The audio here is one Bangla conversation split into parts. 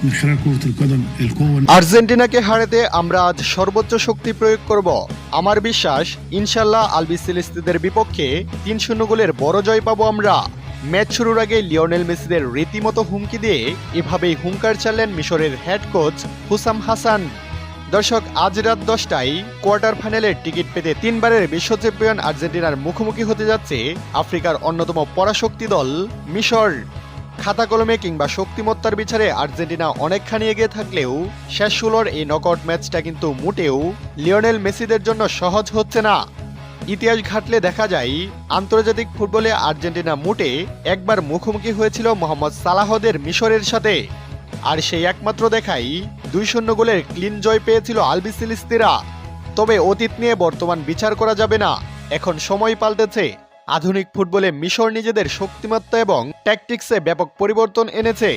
من خلال كرة القدم القوة আর্জেন্টিনাকে হারাতে আমরা আজ সর্বোচ্চ শক্তি প্রয়োগ করব। আমার বিশ্বাস ইনশাল্লাহ আলবিসেলেস্তেদের বিপক্ষে ৩-০ গোলের বড় জয় পাবো আমরা। ম্যাচ শুরুর আগে লিওনেল মেসিদের রীতিমতো হুমকি দিয়ে এভাবেই হুঙ্কার চাললেন মিশরের হেড কোচ হুসাম হাসান। দর্শক, আজ রাত 10টায় কোয়ার্টার ফাইনালের টিকিট পেতে 3বারের বিশ্ব চ্যাম্পিয়ন আর্জেন্টিনার মুখোমুখি হতে যাচ্ছে আফ্রিকার অন্যতম পরাশক্তি দল মিশর। খাতা কলমে কিংবা শক্তিমত্তার বিচারে আর্জেন্টিনা অনেকখানি এগিয়ে থাকলেও শেষ 16-র এই নকআউট ম্যাচটা কিন্তু মোটেও লিওনেল মেসিদের জন্য সহজ হচ্ছে না। ইতিহাস ঘাটলে দেখা যায় আন্তর্জাতিক ফুটবলে আর্জেন্টিনা মোটে একবার মুখোমুখি হয়েছিল মোহাম্মদ সালাহদের মিশরের সাথে, আর সেই একমাত্র দেখাই 2-0 গোলের ক্লিন জয় পেয়েছিল আলবিসেলেস্তেরা। তবে অতীত নিয়ে বর্তমান বিচার করা যাবে না, এখন সময় পাল্টেছে। আধুনিক ফুটবলে মিশর নিজেদের শক্তিমত্তা এবং ট্যাকটিক্সে ব্যাপক পরিবর্তন এনেছে,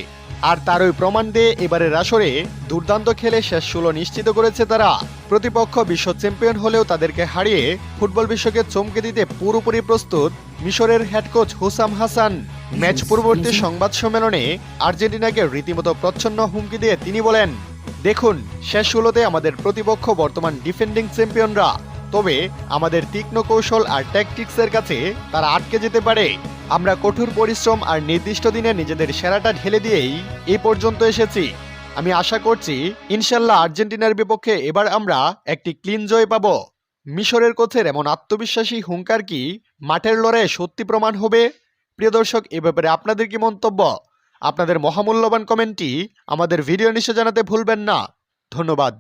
আর তারই প্রমাণ দিয়ে এবারের আসরে দুর্দান্ত খেলে শেষ 16 নিশ্চিত করেছে তারা। প্রতিপক্ষ বিশ্ব চ্যাম্পিয়ন হলেও তাদেরকে হারিয়ে ফুটবল বিশ্বকে চমকে দিতে পুরোপুরি প্রস্তুত মিশরের head coach Husam Hasan. Match পূর্ববর্তী সংবাদ সম্মেলনে আর্জেন্টিনাকে রীতিমতো প্রচ্ছন্ন হুমকি দিয়ে তিনি বলেন, দেখুন, শেষ 16তে আমাদের প্রতিপক্ষ বর্তমান ডিফেন্ডিং চ্যাম্পিয়নরা, তবে আমাদের তীক্ষ্ণ কৌশল আর ট্যাকটিক্সের কাছে তারা আটকে যেতে পারে। আমরা কঠোর পরিশ্রম আর নির্দিষ্ট দিনে নিজেদের সেরাটা ঢেলে দিয়েই এই পর্যন্ত এসেছি। আমি আশা করছি ইনশাল্লাহ আর্জেন্টিনার বিপক্ষে এবার আমরা একটি ক্লিন জয় পাব। মিশরের কোচের এমন আত্মবিশ্বাসী হুঙ্কার কি মাঠের লড়াইয়ে সত্যি প্রমাণ হবে? প্রিয় দর্শক, এ ব্যাপারে আপনাদের কি মন্তব্য? আপনাদের মহামূল্যবান কমেন্টটি আমাদের ভিডিও নিচে জানাতে ভুলবেন না। ধন্যবাদ।